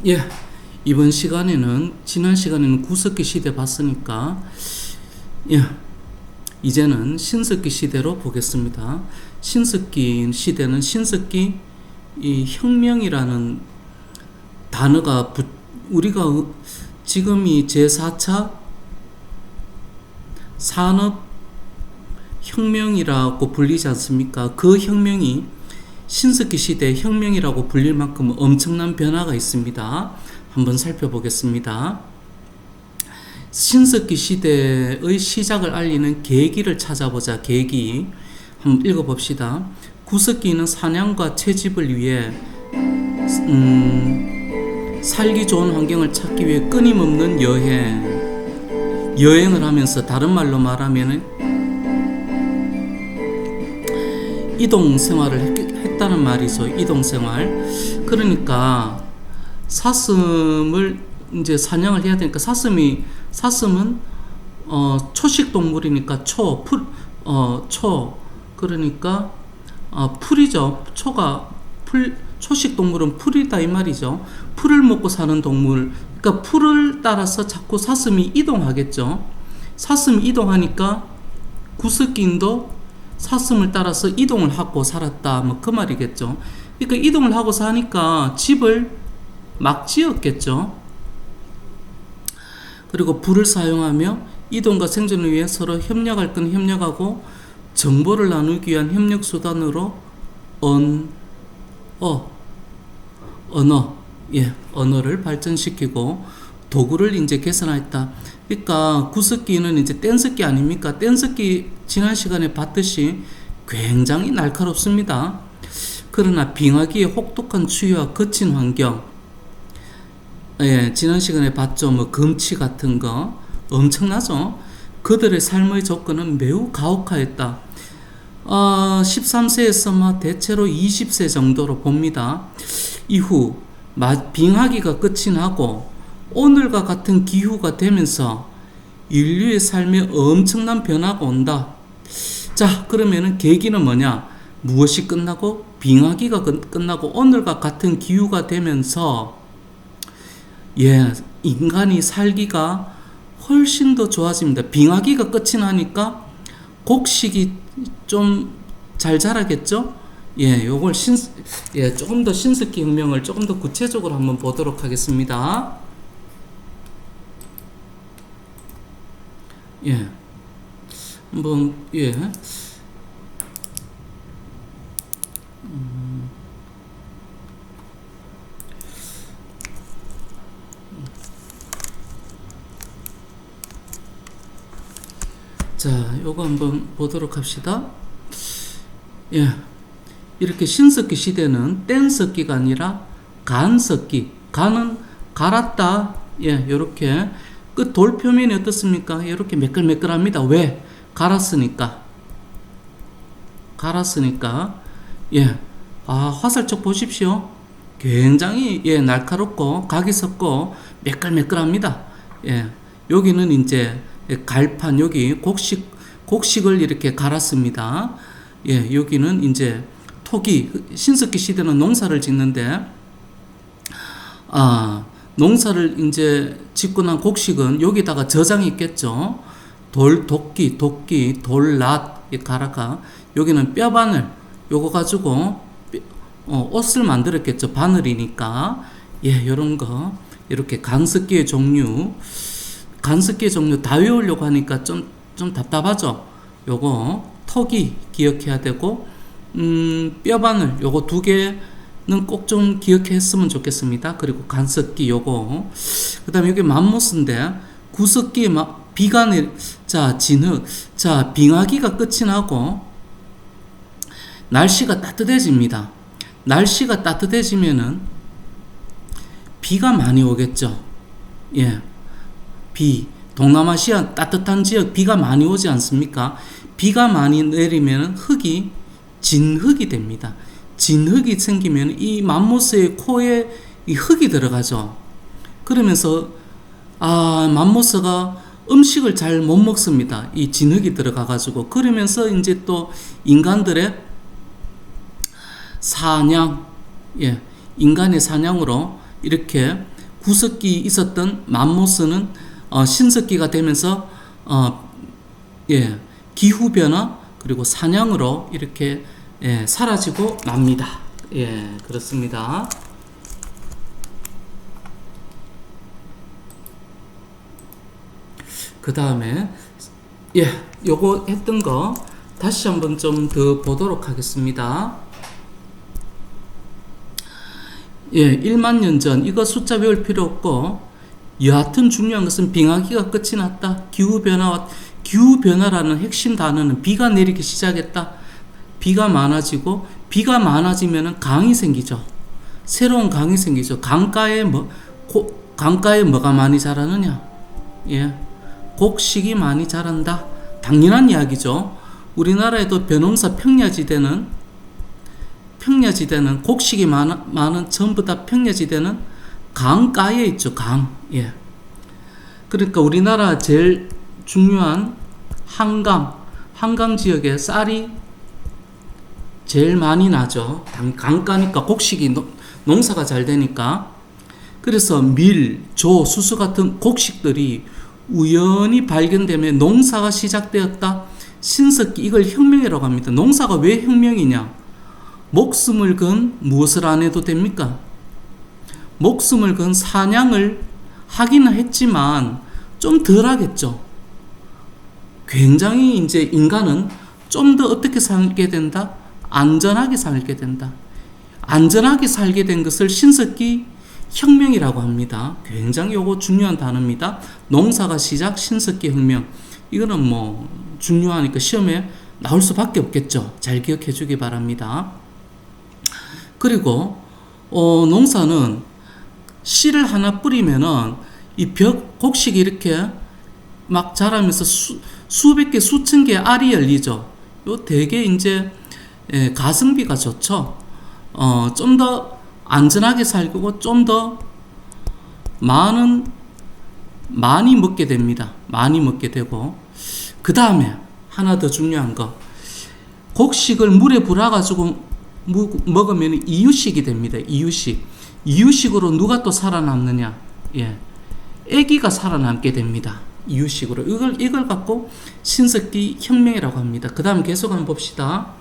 예. 이번 시간에는, 지난 시간에는 구석기 시대 봤으니까, 예. 이제는 신석기 시대로 보겠습니다. 신석기 시대는 신석기 이 혁명이라는 단어가 우리가 지금이 제4차 산업혁명이라고 불리지 않습니까? 그 혁명이 신석기 시대 혁명이라고 불릴 만큼 엄청난 변화가 있습니다. 한번 살펴보겠습니다. 신석기 시대의 시작을 알리는 계기를 찾아보자. 계기 한번 읽어봅시다. 구석기는 사냥과 채집을 위해 살기 좋은 환경을 찾기 위해 끊임없는 여행을 하면서, 다른 말로 말하면 이동 생활을 했다는 말이죠. 이동 생활. 그러니까 사슴을 이제 사냥을 해야 되니까, 사슴은 초식 동물이니까 그러니까 풀이죠. 초식 동물은 풀이다 이 말이죠. 풀을 먹고 사는 동물. 그러니까 풀을 따라서 자꾸 사슴이 이동하겠죠. 사슴이 이동하니까 구석기인도 사슴을 따라서 이동을 하고 살았다, 뭐 그 말이겠죠. 그러니까 이동을 하고 사니까 집을 막 지었겠죠. 그리고 불을 사용하며 이동과 생존을 위해 서로 협력할 건 협력하고, 정보를 나누기 위한 협력 수단으로 언어를 발전시키고 도구를 이제 개선했다. 그러니까 구석기는 이제 뗀석기 아닙니까? 뗀석기 지난 시간에 봤듯이 굉장히 날카롭습니다. 그러나 빙하기의 혹독한 추위와 거친 환경, 지난 시간에 봤죠. 뭐 금치 같은 거 엄청나죠. 그들의 삶의 조건은 매우 가혹하였다. 13세에서 대체로 20세 정도로 봅니다. 이후 빙하기가 끝이 나고 오늘과 같은 기후가 되면서 인류의 삶에 엄청난 변화가 온다. 자, 그러면은 계기는 뭐냐? 무엇이 끝나고? 빙하기가 끝나고 오늘과 같은 기후가 되면서 인간이 살기가 훨씬 더 좋아집니다. 빙하기가 끝이 나니까 곡식이 좀 잘 자라겠죠? 요걸 조금 더 신석기 혁명을 조금 더 구체적으로 한번 보도록 하겠습니다. 한번 자, 요거 한번 보도록 합시다. 이렇게 신석기 시대는 뗀석기가 아니라 간석기. 간은 갈았다. 요렇게 그 돌 표면이 어떻습니까? 이렇게 매끌매끌합니다. 왜? 갈았으니까. 화살촉 보십시오. 굉장히 날카롭고 각이 섰고 매끌매끌합니다. 여기는 이제 갈판, 여기 곡식을 이렇게 갈았습니다. 여기는 이제 토기. 신석기 시대는 농사를 짓는데, 농사를 이제 짓고 난 곡식은 여기다가 저장이 있겠죠. 도끼, 돌낫, 가라가. 여기는 뼈바늘, 요거 가지고 옷을 만들었겠죠. 바늘이니까. 요런 거. 이렇게 간석기의 종류 다 외우려고 하니까 좀 답답하죠. 요거 토기 기억해야 되고, 뼈바늘 요거 두 개는 꼭 좀 기억했으면 좋겠습니다. 그리고 간석기 요거. 그 다음에 여기 맘모스인데, 구석기 비가 진흙. 빙하기가 끝이 나고 날씨가 따뜻해집니다. 날씨가 따뜻해지면은 비가 많이 오겠죠. 동남아시아 따뜻한 지역 비가 많이 오지 않습니까? 비가 많이 내리면 진흙이 됩니다. 진흙이 생기면 이 맘모스의 코에 이 흙이 들어가죠. 그러면서 맘모스가 음식을 잘 못 먹습니다. 이 진흙이 들어가가지고. 그러면서 이제 또 인간들의 사냥, 인간의 사냥으로 이렇게 구석기 있었던 맘모스는 신석기가 되면서 기후 변화 그리고 사냥으로 이렇게 사라지고 맙니다. 그렇습니다. 그 다음에 요거 했던 거 다시 한번 좀 더 보도록 하겠습니다. 1만 년 전 이거 숫자 외울 필요 없고 여하튼 중요한 것은 빙하기가 끝이 났다. 기후변화라는 핵심 단어는 비가 내리기 시작했다. 비가 많아지고 비가 많아지면 강이 생기죠. 새로운 강이 생기죠. 강가에 뭐가 많이 자라느냐? 곡식이 많이 자란다. 당연한 이야기죠. 우리나라에도 벼농사 평야지대는 곡식이 많은 전부 다 평야지대는 강가에 있죠. 강. 그러니까 우리나라 제일 중요한 한강 지역에 쌀이 제일 많이 나죠. 강가니까 곡식이 농사가 잘 되니까. 그래서 밀, 조, 수수 같은 곡식들이 우연히 발견되며 농사가 시작되었다. 신석기, 이걸 혁명이라고 합니다. 농사가 왜 혁명이냐? 목숨을 건 무엇을 안 해도 됩니까? 목숨을 건 사냥을 하기는 했지만 좀 덜 하겠죠. 굉장히 이제 인간은 좀 더 어떻게 살게 된다? 안전하게 살게 된다. 안전하게 살게 된 것을 신석기 혁명이라고 합니다. 굉장히 요거 중요한 단어입니다. 농사가 시작, 신석기 혁명. 이거는 뭐 중요하니까 시험에 나올 수밖에 없겠죠. 잘 기억해 주기 바랍니다. 그리고 농사는 씨를 하나 뿌리면은 이 곡식이 이렇게 막 자라면서 수백 개, 수천 개의 알이 열리죠. 요 되게 이제 가성비가 좋죠. 좀 더 안전하게 살고 좀 더 많이 먹게 됩니다. 많이 먹게 되고 그 다음에 하나 더 중요한 거, 곡식을 물에 불어가지고 먹으면 이유식이 됩니다. 이유식으로 누가 또 살아남느냐? 아기가 살아남게 됩니다. 이유식으로 이걸 갖고 신석기 혁명이라고 합니다. 그 다음 계속 한번 봅시다.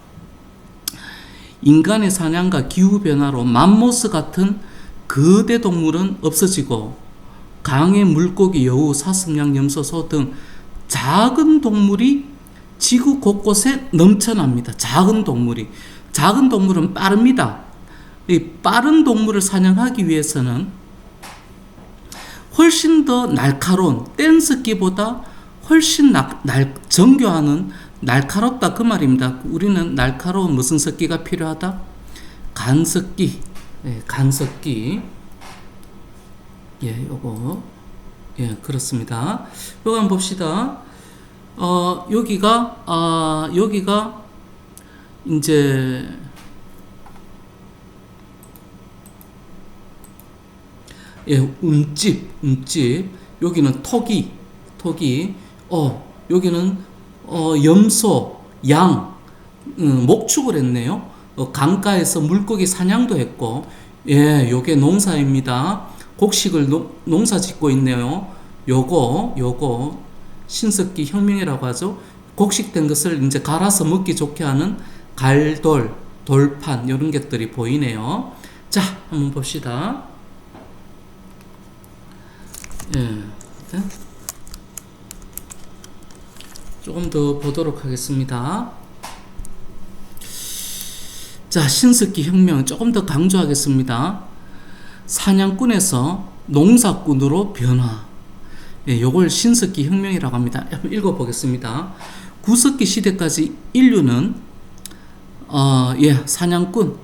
인간의 사냥과 기후변화로 맘모스 같은 거대 동물은 없어지고 강의 물고기, 여우, 사슴양, 염소, 소 등 작은 동물이 지구 곳곳에 넘쳐납니다. 작은 동물은 빠릅니다. 이 빠른 동물을 사냥하기 위해서는 훨씬 더 날카로운 뗀석기보다 훨씬 정교하는 날카롭다 그 말입니다. 우리는 날카로운 무슨 석기가 필요하다? 간석기. 간석기. 요거. 그렇습니다. 요거 한번 봅시다. 여기가 이제 움집. 여기는 토기. 여기는 염소, 양, 목축을 했네요. 강가에서 물고기 사냥도 했고, 요게 농사입니다. 곡식을 농사 짓고 있네요. 요거 신석기 혁명이라고 하죠. 곡식된 것을 이제 갈아서 먹기 좋게 하는 갈돌, 돌판 이런 것들이 보이네요. 자, 한번 봅시다. 조금 더 보도록 하겠습니다. 자, 신석기 혁명 조금 더 강조하겠습니다. 사냥꾼에서 농사꾼으로 변화. 요걸 신석기 혁명이라고 합니다. 한번 읽어보겠습니다. 구석기 시대까지 인류는 사냥꾼.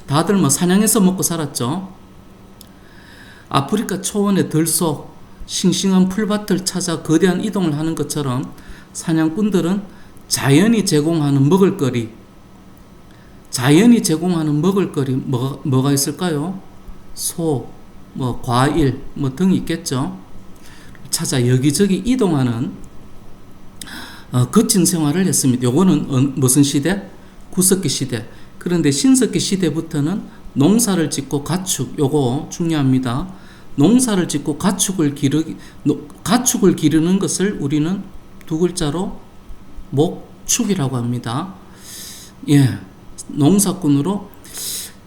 다들 뭐 사냥해서 먹고 살았죠. 아프리카 초원의 들속, 싱싱한 풀밭을 찾아 거대한 이동을 하는 것처럼 사냥꾼들은 자연이 제공하는 먹을거리 뭐가 있을까요? 소, 과일, 등이 있겠죠. 찾아 여기저기 이동하는 거친 생활을 했습니다. 요거는 무슨 시대? 구석기 시대. 그런데 신석기 시대부터는 농사를 짓고 가축, 요거 중요합니다. 농사를 짓고 가축을 기르는 것을 우리는 두 글자로 목축이라고 합니다. 예, 농사꾼으로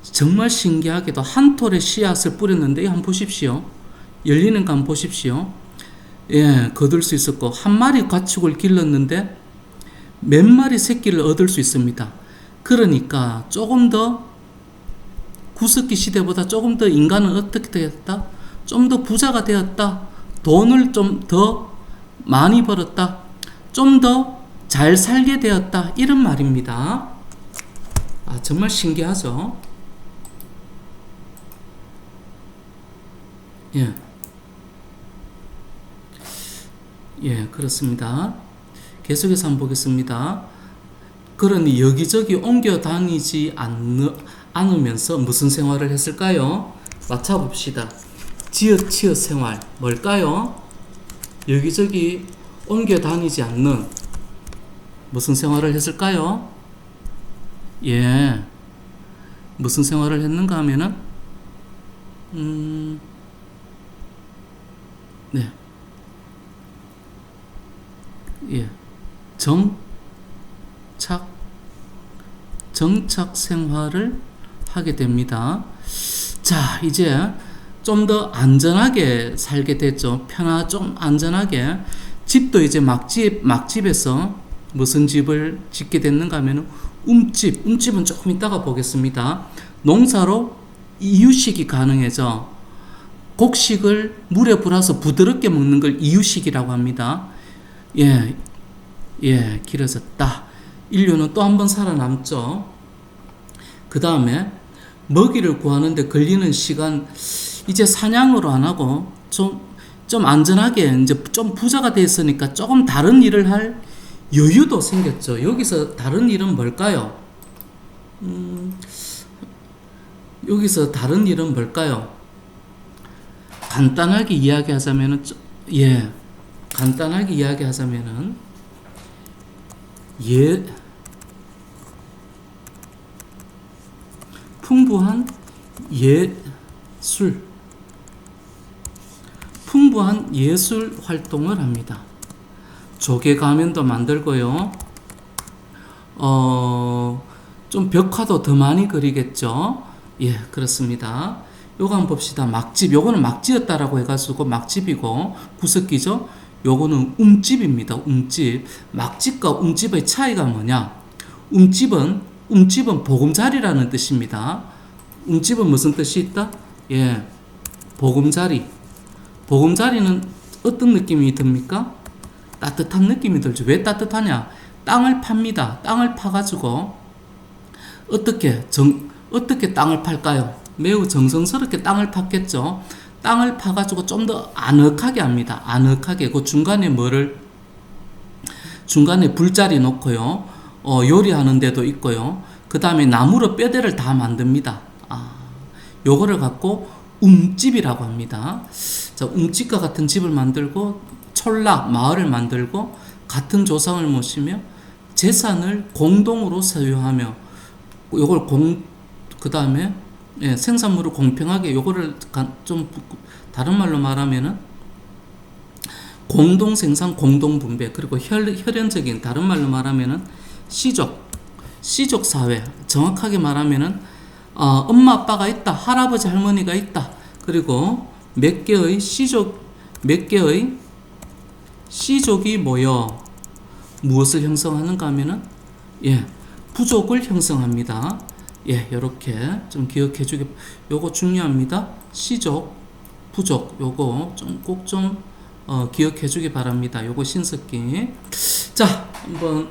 정말 신기하게도 한 톨의 씨앗을 뿌렸는데 한번 보십시오. 열리는 거 한번 보십시오. 예, 거둘 수 있었고 한 마리 가축을 길렀는데 몇 마리 새끼를 얻을 수 있습니다. 그러니까 조금 더 구석기 시대보다 조금 더 인간은 어떻게 되었다? 좀 더 부자가 되었다. 돈을 좀 더 많이 벌었다. 좀 더 잘 살게 되었다. 이런 말입니다. 아, 정말 신기하죠? 예. 예, 그렇습니다. 계속해서 한번 보겠습니다. 그러니 여기저기 옮겨 다니지 않으면서 무슨 생활을 했을까요? 맞춰봅시다. 지읒 생활 뭘까요? 여기저기 옮겨 다니지 않는 무슨 생활을 했을까요? 예, 무슨 생활을 했는가 하면은 네, 예, 정착 생활을 하게 됩니다. 자, 이제 좀 더 안전하게 살게 됐죠. 좀 안전하게. 집도 이제 막집에서 무슨 집을 짓게 됐는가 하면 움집은 조금 이따가 보겠습니다. 농사로 이유식이 가능해져. 곡식을 물에 불어서 부드럽게 먹는 걸 이유식이라고 합니다. 예, 길어졌다. 인류는 또 한 번 살아남죠. 그 다음에 먹이를 구하는데 걸리는 시간, 이제 사냥으로 안 하고 좀 안전하게 이제 좀 부자가 됐으니까 조금 다른 일을 할 여유도 생겼죠. 여기서 다른 일은 뭘까요? 여기서 다른 일은 뭘까요? 간단하게 이야기하자면은 풍부한 예술 활동을 합니다. 조개 가면도 만들고요. 좀 벽화도 더 많이 그리겠죠. 예, 그렇습니다. 요거 한번 봅시다. 막집. 요거는 막지였다라고 해가지고 막집이고 구석기죠. 요거는 움집입니다. 움집. 막집과 움집의 차이가 뭐냐? 움집은 보금자리라는 뜻입니다. 움집은 무슨 뜻이 있다? 예, 보금자리. 보금자리는 어떤 느낌이 듭니까? 따뜻한 느낌이 들죠. 왜 따뜻하냐? 땅을 팝니다. 땅을 파가지고 어떻게 땅을 팔까요? 매우 정성스럽게 땅을 팠겠죠. 땅을 파가지고 좀 더 아늑하게 합니다. 아늑하게. 그 중간에 불자리 놓고요. 요리하는 데도 있고요. 그 다음에 나무로 뼈대를 다 만듭니다. 요거를 갖고 움집이라고 합니다. 자, 움집과 같은 집을 만들고 마을을 만들고 같은 조상을 모시며 재산을 공동으로 소유하며 요걸 그 다음에 생산물을 공평하게 요거를 좀 다른 말로 말하면은 공동 생산, 공동 분배, 그리고 혈연적인 다른 말로 말하면은 시족 사회, 정확하게 말하면은 엄마 아빠가 있다, 할아버지 할머니가 있다, 그리고 몇 개의 시족이 모여 무엇을 형성하는가 하면은 부족을 형성합니다. 요렇게 좀 기억해 주게, 요거 중요합니다. 시족, 부족, 요거 꼭 기억해 주기 바랍니다. 요거 신석기. 자, 한번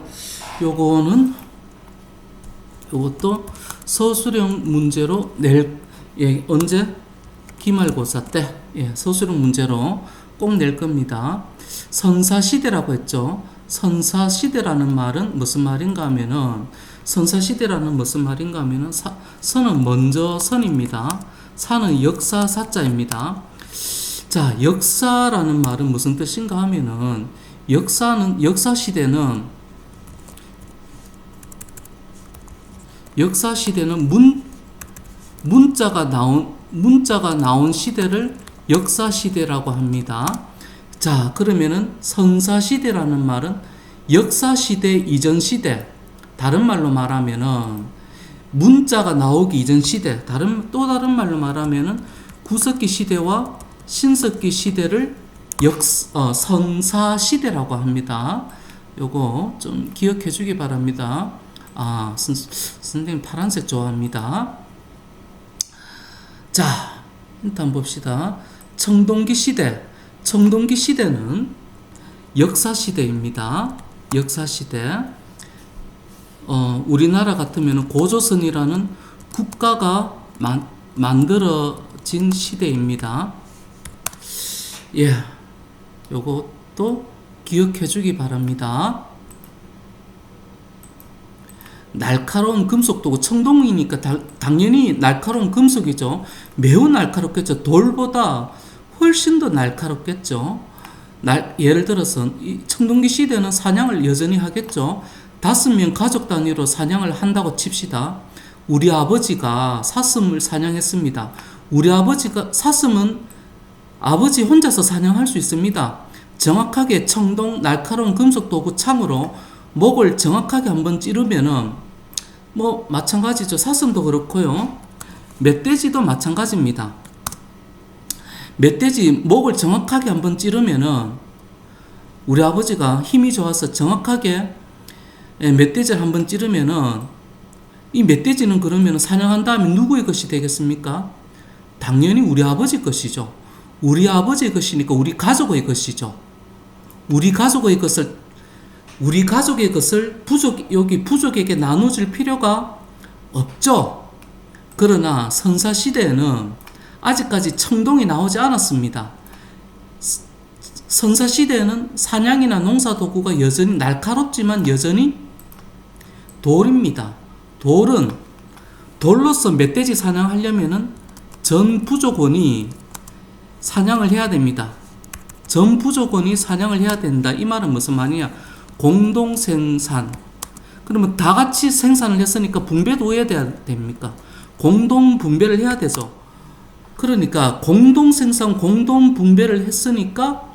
요것도 서술형 문제로 언제? 기말고사 때, 서술형 문제로 꼭 낼 겁니다. 선사시대라고 했죠. 선사시대라는 말은 무슨 말인가 하면은, 선은 먼저 선입니다. 사는 역사 사자입니다. 자, 역사라는 말은 무슨 뜻인가 하면은, 역사시대는 문자가 나온 시대를 역사 시대라고 합니다. 자, 그러면은 선사 시대라는 말은 역사 시대 이전 시대, 다른 말로 말하면은 문자가 나오기 이전 시대, 또 다른 말로 말하면은 구석기 시대와 신석기 시대를 선사 시대라고 합니다. 요거 좀 기억해 주기 바랍니다. 선생님 파란색 좋아합니다. 자, 일단 봅시다. 청동기 시대. 청동기 시대는 역사 시대입니다. 역사 시대. 우리나라 같으면 고조선이라는 국가가 만들어진 시대입니다. 예, 요것도 기억해 주기 바랍니다. 날카로운 금속도구, 청동이니까 당연히 날카로운 금속이죠. 매우 날카롭겠죠. 돌보다 훨씬 더 날카롭겠죠. 예를 들어서 이 청동기 시대는 사냥을 여전히 하겠죠. 5명 가족 단위로 사냥을 한다고 칩시다. 우리 아버지가 사슴을 사냥했습니다. 우리 아버지가 사슴은 아버지 혼자서 사냥할 수 있습니다. 정확하게 날카로운 금속 도구 창으로 목을 정확하게 한번 찌르면은 마찬가지죠. 사슴도 그렇고요. 멧돼지도 마찬가지입니다. 멧돼지 목을 정확하게 한번 찌르면은 우리 아버지가 힘이 좋아서 정확하게 멧돼지를 한번 찌르면은 이 멧돼지는 그러면 사냥한 다음에 누구의 것이 되겠습니까? 당연히 우리 아버지 것이죠. 우리 아버지의 것이니까 우리 가족의 것이죠. 우리 가족의 것을 부족에게 나눠줄 필요가 없죠. 그러나 선사시대에는 아직까지 청동이 나오지 않았습니다. 선사시대에는 사냥이나 농사도구가 여전히 날카롭지만 여전히 돌입니다. 돌로서 멧돼지 사냥하려면은 전 부족원이 사냥을 해야 됩니다. 전 부족원이 사냥을 해야 된다. 이 말은 무슨 말이냐? 공동생산. 그러면 다 같이 생산을 했으니까 분배도 해야 됩니까? 공동 분배를 해야 되죠. 그러니까 공동생산, 공동분배를 했으니까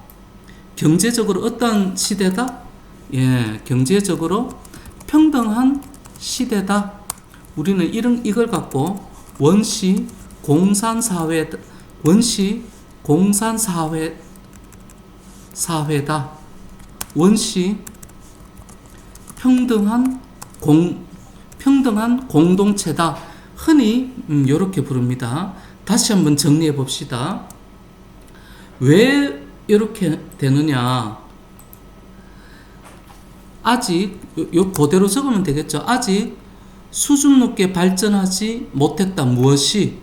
경제적으로 어떤 시대다? 경제적으로 평등한 시대다. 우리는 이걸 갖고 원시 공산사회다. 원시 평등한 공동체다. 흔히 이렇게 부릅니다. 다시 한번 정리해 봅시다. 왜 이렇게 되느냐? 아직 그대로 적으면 되겠죠. 아직 수준 높게 발전하지 못했다. 무엇이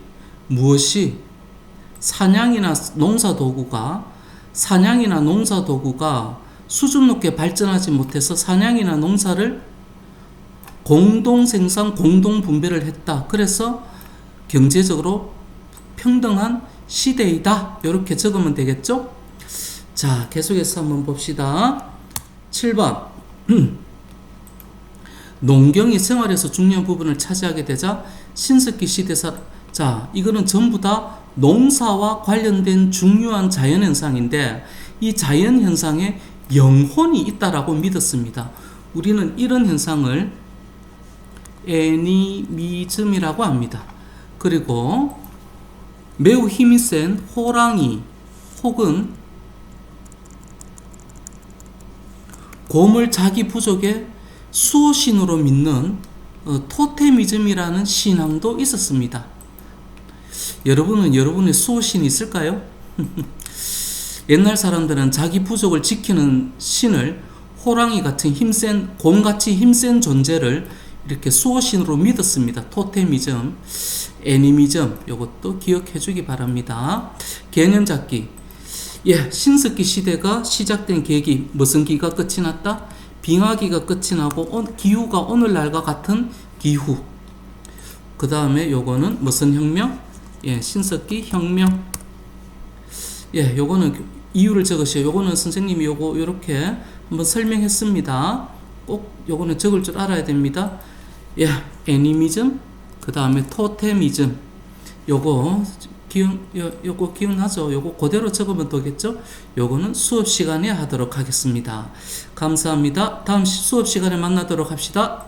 사냥이나 농사도구가 수준 높게 발전하지 못해서 사냥이나 농사를 공동생산, 공동분배를 했다. 그래서 경제적으로 평등한 시대이다. 이렇게 적으면 되겠죠? 자, 계속해서 한번 봅시다. 7번. 농경이 생활에서 중요한 부분을 차지하게 되자 신석기 시대사. 자, 이거는 전부 다 농사와 관련된 중요한 자연현상인데 이 자연현상에 영혼이 있다라고 믿었습니다. 우리는 이런 현상을 애니미즘이라고 합니다. 그리고 매우 힘이 센 호랑이 혹은 곰을 자기 부족의 수호신으로 믿는 토테미즘이라는 신앙도 있었습니다. 여러분은 여러분의 수호신이 있을까요? 옛날 사람들은 자기 부족을 지키는 신을 호랑이 같은 곰같이 힘센 존재를 이렇게 수호신으로 믿었습니다. 토테미즘, 애니미즘, 이것도 기억해 주기 바랍니다. 개념 잡기. 신석기 시대가 시작된 계기, 무슨 기가 끝이 났다? 빙하기가 끝이 나고 기후가 오늘날과 같은 기후. 그 다음에 요거는 무슨 혁명? 신석기 혁명. 요거는 이유를 적으셔요. 요거는 선생님이 요렇게 한번 설명했습니다. 꼭 요거는 적을 줄 알아야 됩니다. 애니미즘, 그 다음에 토테미즘. 요거 요거 기억나죠? 요거 그대로 적으면 되겠죠? 요거는 수업 시간에 하도록 하겠습니다. 감사합니다. 다음 수업 시간에 만나도록 합시다.